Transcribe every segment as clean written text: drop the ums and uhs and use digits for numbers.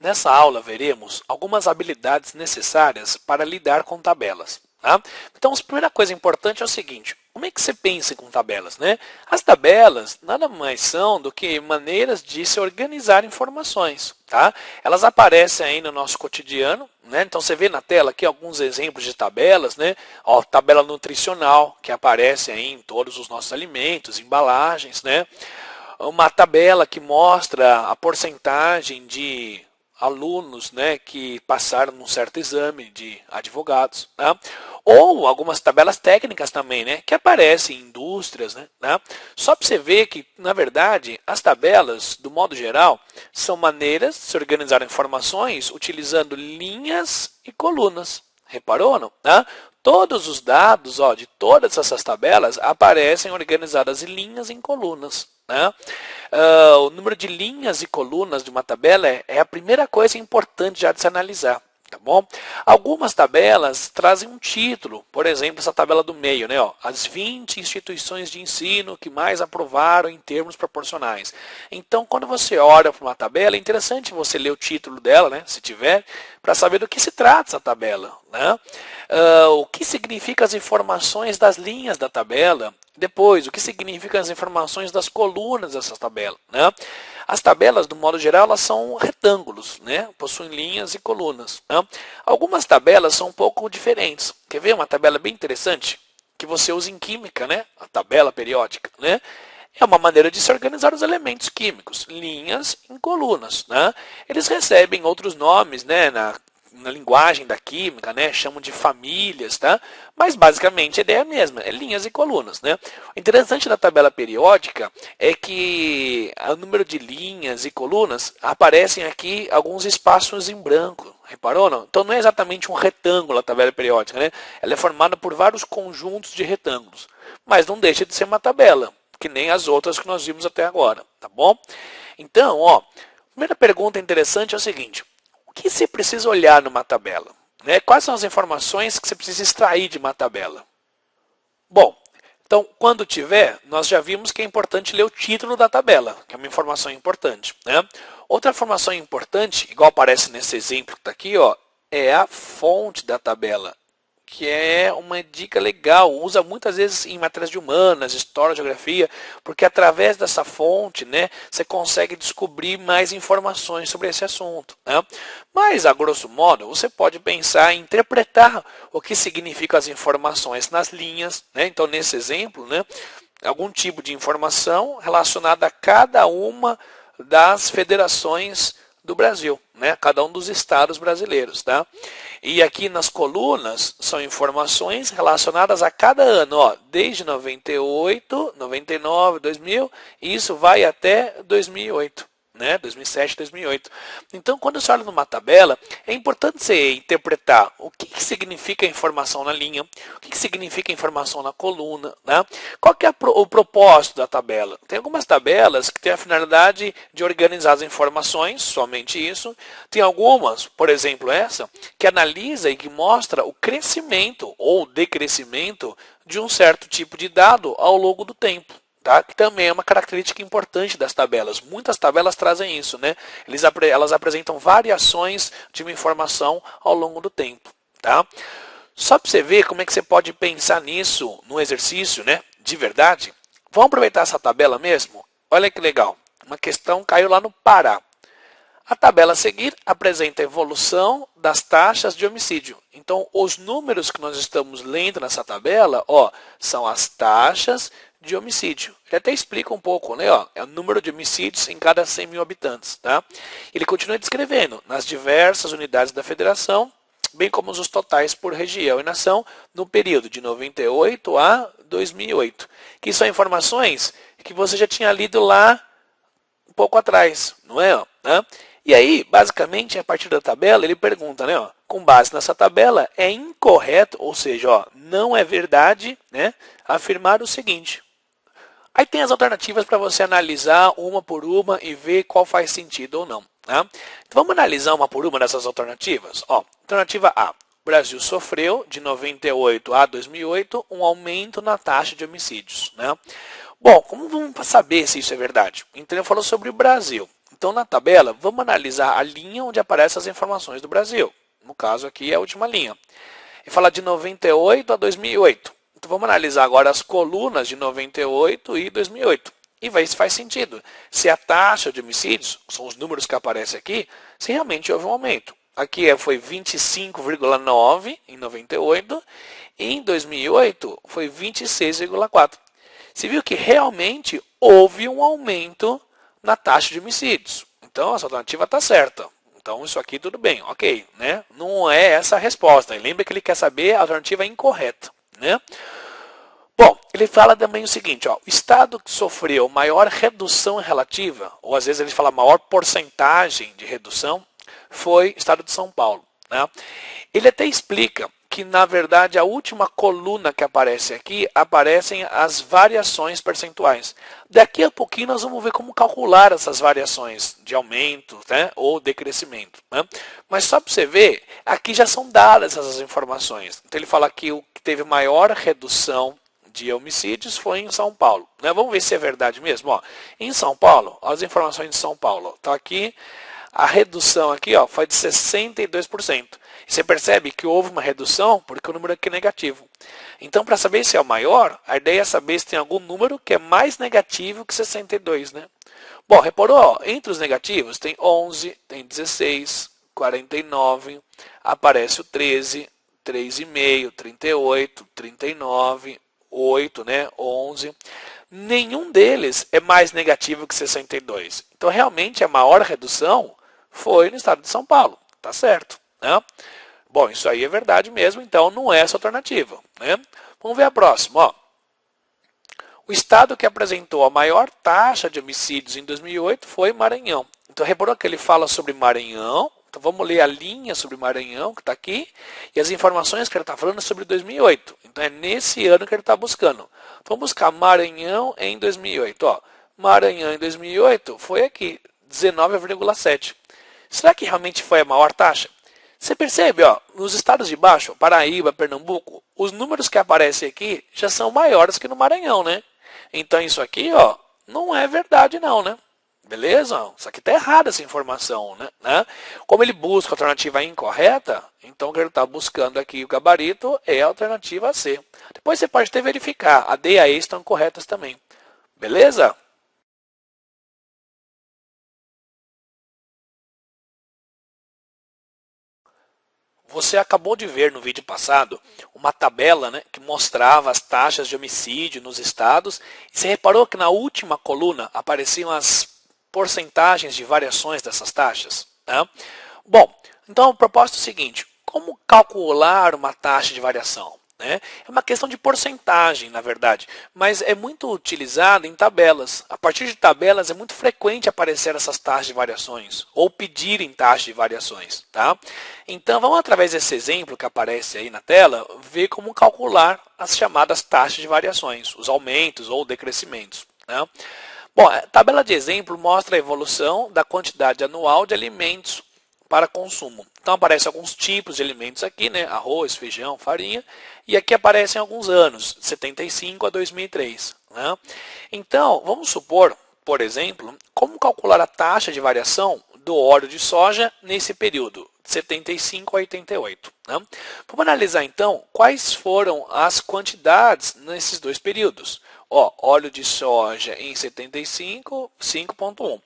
Nessa aula veremos algumas habilidades necessárias para lidar com tabelas. Tá? Então, a primeira coisa importante é o seguinte: como é que você pensa com tabelas, né? As tabelas nada mais são do que maneiras de se organizar informações. Tá? Elas aparecem aí no nosso cotidiano, né? Então você vê na tela aqui alguns exemplos de tabelas, né? Ó, tabela nutricional, que aparece aí em todos os nossos alimentos, embalagens, né? Uma tabela que mostra a porcentagem de alunos, né, que passaram num certo exame de advogados, né? Ou algumas tabelas técnicas também, né, que aparecem em indústrias, né? Só para você ver que, na verdade, as tabelas, do modo geral, são maneiras de se organizar informações utilizando linhas e colunas. Reparou, não? Todos os dados, ó, de todas essas tabelas aparecem organizadas em linhas e em colunas. Né? O número de linhas e colunas de uma tabela é a primeira coisa importante já de se analisar. Tá bom? Algumas tabelas trazem um título, por exemplo, essa tabela do meio, né? Ó, as 20 instituições de ensino que mais aprovaram em termos proporcionais. Então, quando você olha para uma tabela, é interessante você ler o título dela, né? Se tiver, para saber do que se trata essa tabela. Né? O que significam as informações das linhas da tabela. Depois, o que significam as informações das colunas dessa tabela. Né? As tabelas, do modo geral, elas são retângulos, né? Possuem linhas e colunas. Né? Algumas tabelas são um pouco diferentes. Quer ver uma tabela bem interessante? Que você usa em química, né? A tabela periódica. Né? É uma maneira de se organizar os elementos químicos, linhas em colunas. Né? Eles recebem outros nomes, né? Na linguagem da química, né, chamam de famílias, tá? Mas basicamente a ideia é a mesma, é linhas e colunas, né? O interessante da tabela periódica é que o número de linhas e colunas aparecem aqui alguns espaços em branco, reparou não? Então não é exatamente um retângulo a tabela periódica, né? Ela é formada por vários conjuntos de retângulos, mas não deixa de ser uma tabela, que nem as outras que nós vimos até agora, tá bom? Então, ó, a primeira pergunta interessante é o seguinte: o que você precisa olhar numa tabela? Né? Quais são as informações que você precisa extrair de uma tabela? Bom, então, quando tiver, nós já vimos que é importante ler o título da tabela, que é uma informação importante. Né? Outra informação importante, igual aparece nesse exemplo que está aqui, ó, é a fonte da tabela, que é uma dica legal, usa muitas vezes em matérias de humanas, história, geografia, porque através dessa fonte, né, você consegue descobrir mais informações sobre esse assunto. Né? Mas, a grosso modo, você pode pensar em interpretar o que significam as informações nas linhas. Né? Então, nesse exemplo, né, algum tipo de informação relacionada a cada uma das federações do Brasil, né? Cada um dos estados brasileiros. Tá? E aqui nas colunas são informações relacionadas a cada ano, ó, desde 98, 99, 2000, e isso vai até 2008. Né? 2007, 2008. Então, quando você olha numa tabela, é importante você interpretar o que significa a informação na linha, o que significa a informação na coluna, né? Qual que é o propósito da tabela? Tem algumas tabelas que têm a finalidade de organizar as informações, somente isso. Tem algumas, por exemplo essa, que analisa e que mostra o crescimento ou decrescimento de um certo tipo de dado ao longo do tempo. Tá? Que também é uma característica importante das tabelas. Muitas tabelas trazem isso, né? Elas apresentam variações de uma informação ao longo do tempo. Tá? Só para você ver como é que você pode pensar nisso no exercício, né? De verdade. Vamos aproveitar essa tabela mesmo? Olha que legal. Uma questão caiu lá no Pará. A tabela a seguir apresenta a evolução das taxas de homicídio. Então, os números que nós estamos lendo nessa tabela, ó, são as taxas de homicídio. Ele até explica um pouco, né? Ó, é o número de homicídios em cada 100 mil habitantes. Tá? Ele continua descrevendo nas diversas unidades da federação, bem como os totais por região e nação, no período de 98 a 2008. Que são informações que você já tinha lido lá um pouco atrás, não é? Né? E aí, basicamente, a partir da tabela, ele pergunta, né, ó, com base nessa tabela, é incorreto, ou seja, ó, não é verdade, né, afirmar o seguinte. Aí tem as alternativas para você analisar uma por uma e ver qual faz sentido ou não. Né? Então vamos analisar uma por uma dessas alternativas. Ó, alternativa A. O Brasil sofreu, de 98 a 2008, um aumento na taxa de homicídios. Né? Bom, como vamos saber se isso é verdade? Então ele falou sobre o Brasil. Então, na tabela, vamos analisar a linha onde aparecem as informações do Brasil. No caso aqui é a última linha. E falar de 98 a 2008. Então, vamos analisar agora as colunas de 98 e 2008. E ver se faz sentido. Se a taxa de homicídios, são os números que aparecem aqui, se realmente houve um aumento. Aqui foi 25,9 em 98 e em 2008 foi 26,4. Você viu que realmente houve um aumento na taxa de homicídios. Então, essa alternativa está certa. Então, isso aqui tudo bem, ok, né? Não é essa a resposta. Lembra que ele quer saber a alternativa incorreta, né? Bom, ele fala também o seguinte, ó, o estado que sofreu maior redução relativa, ou às vezes ele fala maior porcentagem de redução, foi o estado de São Paulo, né? Ele até explica que, na verdade, a última coluna que aparece aqui, aparecem as variações percentuais. Daqui a pouquinho nós vamos ver como calcular essas variações de aumento, né, ou decrescimento, né? Mas só para você ver, aqui já são dadas essas informações. Então ele fala que o que teve maior redução de homicídios foi em São Paulo, né? Vamos ver se é verdade mesmo. Ó, em São Paulo, as informações de São Paulo. Então aqui, a redução aqui, ó, foi de 62%. Você percebe que houve uma redução porque o número aqui é negativo. Então, para saber se é o maior, a ideia é saber se tem algum número que é mais negativo que 62, né? Bom, reparou? Ó, entre os negativos tem 11, tem 16, 49, aparece o 13, 3,5, 38, 39, 8, né? 11. Nenhum deles é mais negativo que 62. Então, realmente, a maior redução foi no estado de São Paulo. Tá certo, né? Bom, isso aí é verdade mesmo, então não é essa alternativa, né? Vamos ver a próxima. Ó. O estado que apresentou a maior taxa de homicídios em 2008 foi Maranhão. Então, reparou que ele fala sobre Maranhão. Então, vamos ler a linha sobre Maranhão, que está aqui, e as informações que ele está falando sobre 2008. Então, é nesse ano que ele está buscando. Então, vamos buscar Maranhão em 2008. Ó. Maranhão em 2008 foi aqui, 19,7. Será que realmente foi a maior taxa? Você percebe, ó, nos estados de baixo, Paraíba, Pernambuco, os números que aparecem aqui já são maiores que no Maranhão, né? Então isso aqui, ó, não é verdade não, né? Beleza? Isso aqui está errado essa informação, né? Como ele busca a alternativa incorreta, então o que ele está buscando aqui, o gabarito, é a alternativa C. Depois você pode até verificar, a D e a E estão corretas também. Beleza? Você acabou de ver no vídeo passado uma tabela, né, que mostrava as taxas de homicídio nos estados. E você reparou que na última coluna apareciam as porcentagens de variações dessas taxas? Né? Bom, então o propósito é o seguinte, como calcular uma taxa de variação? Né? É uma questão de porcentagem, na verdade, mas é muito utilizado em tabelas. A partir de tabelas é muito frequente aparecer essas taxas de variações ou pedirem taxas de variações. Tá? Então, vamos através desse exemplo que aparece aí na tela, ver como calcular as chamadas taxas de variações, os aumentos ou decrescimentos. Né? Bom, a tabela de exemplo mostra a evolução da quantidade anual de alimentos para consumo. Então, aparecem alguns tipos de alimentos aqui, né? Arroz, feijão, farinha. E aqui aparecem alguns anos, 75 a 2003. Né? Então, vamos supor, por exemplo, como calcular a taxa de variação do óleo de soja nesse período, de 75 a 88. Né? Vamos analisar, então, quais foram as quantidades nesses dois períodos. Ó, óleo de soja em 75, 5,1.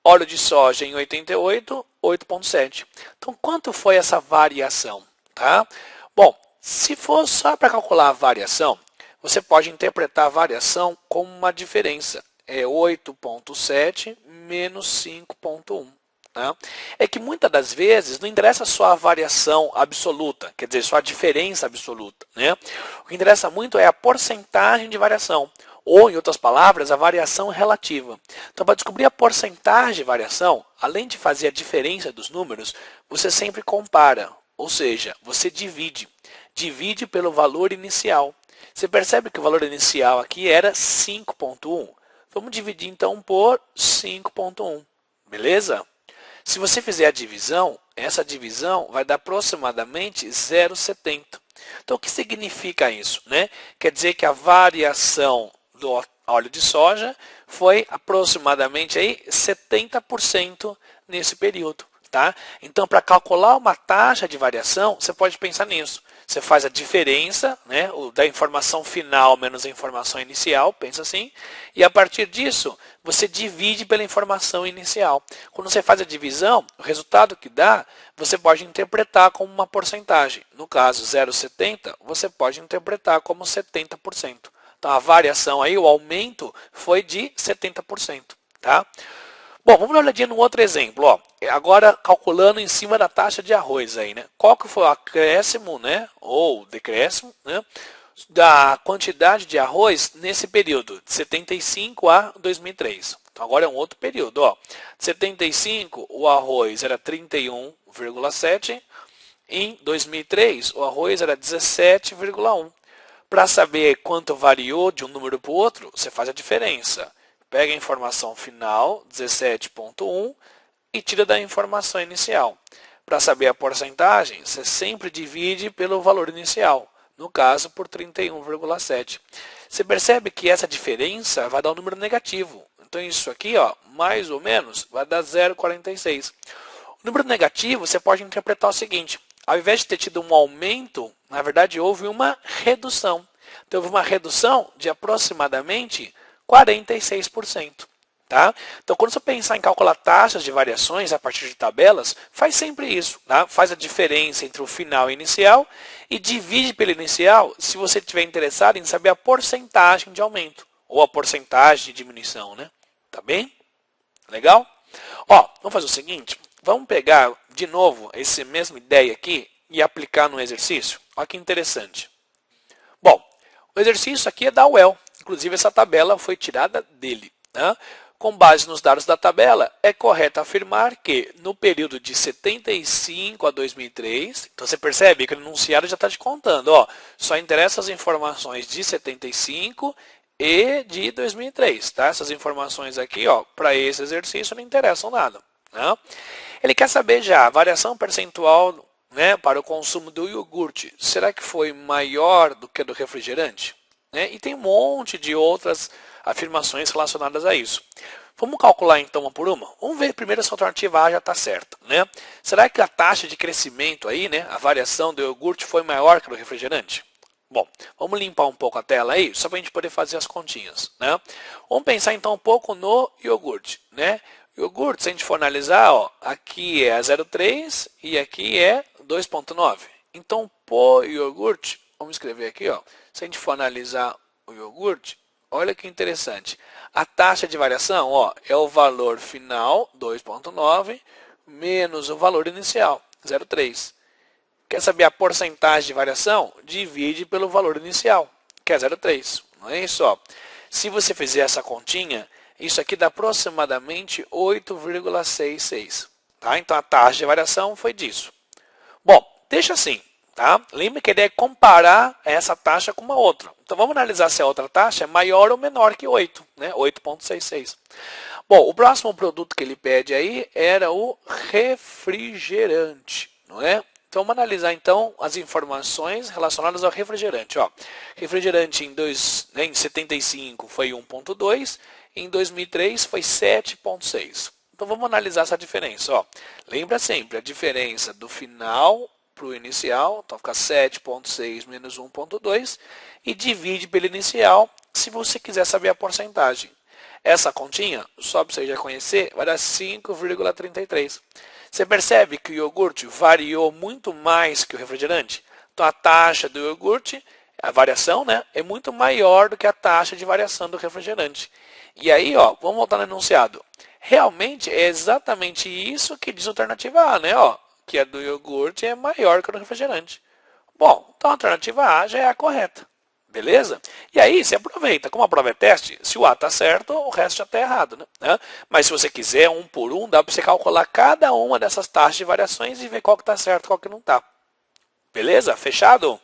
Óleo de soja em 88, 8,7. Então, quanto foi essa variação? Tá? Bom, se for só para calcular a variação, você pode interpretar a variação como uma diferença. É 8,7 menos 5,1. Tá? É que muitas das vezes não interessa só a variação absoluta, quer dizer, só a diferença absoluta. Né? O que interessa muito é a porcentagem de variação. Ou, em outras palavras, a variação relativa. Então, para descobrir a porcentagem de variação, além de fazer a diferença dos números, você sempre compara, ou seja, você divide. Divide pelo valor inicial. Você percebe que o valor inicial aqui era 5,1. Vamos dividir, então, por 5,1. Beleza? Se você fizer a divisão, essa divisão vai dar aproximadamente 0,70. Então, o que significa isso? Né? Quer dizer que a variação óleo de soja foi aproximadamente aí 70% nesse período. Tá? Então, para calcular uma taxa de variação, você pode pensar nisso. Você faz a diferença, né, da informação final menos a informação inicial, pensa assim, e a partir disso, você divide pela informação inicial. Quando você faz a divisão, o resultado que dá, você pode interpretar como uma porcentagem. No caso, 0,70, você pode interpretar como 70%. Então, a variação aí, o aumento, foi de 70%. Tá? Bom, vamos dar uma olhadinha num outro exemplo. Ó. Agora, calculando em cima da taxa de arroz. Aí, né? Qual que foi o acréscimo, né? Ou decréscimo, né? Da quantidade de arroz nesse período, de 75 a 2003. Então, agora é um outro período. Ó. De 75, o arroz era 31,7. Em 2003, o arroz era 17,1. Para saber quanto variou de um número para o outro, você faz a diferença. Pega a informação final, 17,1, e tira da informação inicial. Para saber a porcentagem, você sempre divide pelo valor inicial, no caso por 31,7. Você percebe que essa diferença vai dar um número negativo. Então isso aqui, ó, mais ou menos, vai dar 0,46. O número negativo você pode interpretar o seguinte, ao invés de ter tido um aumento, na verdade houve uma redução. Então houve uma redução de aproximadamente 46%. Tá? Então, quando você pensar em calcular taxas de variações a partir de tabelas, faz sempre isso. Tá? Faz a diferença entre o final e o inicial e divide pelo inicial se você estiver interessado em saber a porcentagem de aumento ou a porcentagem de diminuição. Né? Tá bem? Legal? Ó, vamos fazer o seguinte. Vamos pegar de novo essa mesma ideia aqui e aplicar no exercício. Olha que interessante. Bom, o exercício aqui é da UEL. Inclusive, essa tabela foi tirada dele. Né? Com base nos dados da tabela, é correto afirmar que no período de 75 a 2003, então você percebe que o enunciado já está te contando, ó, só interessa as informações de 75 e de 2003. Tá? Essas informações aqui, para esse exercício, não interessam nada. Né? Ele quer saber já a variação percentual, né, para o consumo do iogurte. Será que foi maior do que a do refrigerante? Né? E tem um monte de outras afirmações relacionadas a isso. Vamos calcular então uma por uma? Vamos ver primeiro se a alternativa A já está certa. Né? Será que a taxa de crescimento aí, né, a variação do iogurte foi maior que a do refrigerante? Bom, vamos limpar um pouco a tela aí, só para a gente poder fazer as continhas. Né? Vamos pensar então um pouco no iogurte. Né? Iogurte, se a gente for analisar, ó, aqui é 0,3 e aqui é 2,9. Então, por iogurte, vamos escrever aqui, ó, se a gente for analisar o iogurte, olha que interessante. A taxa de variação, ó, é o valor final, 2,9, menos o valor inicial, 0,3. Quer saber a porcentagem de variação? Divide pelo valor inicial, que é 0,3. Não é isso? Ó. Se você fizer essa continha, isso aqui dá aproximadamente 8,66. Tá? Então, a taxa de variação foi disso. Bom, deixa assim. Tá? Lembra que a ideia é comparar essa taxa com uma outra. Então, vamos analisar se a outra taxa é maior ou menor que 8, né? 8,66. Bom, o próximo produto que ele pede aí era o refrigerante, não é? Então, vamos analisar então as informações relacionadas ao refrigerante. Ó, refrigerante em 75 foi 1,2, em 2003 foi 7,6. Então, vamos analisar essa diferença. Ó. Lembra sempre a diferença do final para o inicial, então fica 7,6 menos 1,2 e divide pelo inicial se você quiser saber a porcentagem. Essa continha, só para você já conhecer, vai dar 5,33. Você percebe que o iogurte variou muito mais que o refrigerante? Então a taxa do iogurte, a variação, né, é muito maior do que a taxa de variação do refrigerante. E aí, ó, vamos voltar no enunciado. Realmente é exatamente isso que diz a alternativa A, né? Ó, que a do iogurte é maior que a do refrigerante. Bom, então a alternativa A já é a correta. Beleza? E aí você aproveita. Como a prova é teste, se o A está certo, o resto já está errado. Né? Mas se você quiser um por um, dá para você calcular cada uma dessas taxas de variações e ver qual que está certo e qual que não está. Beleza? Fechado?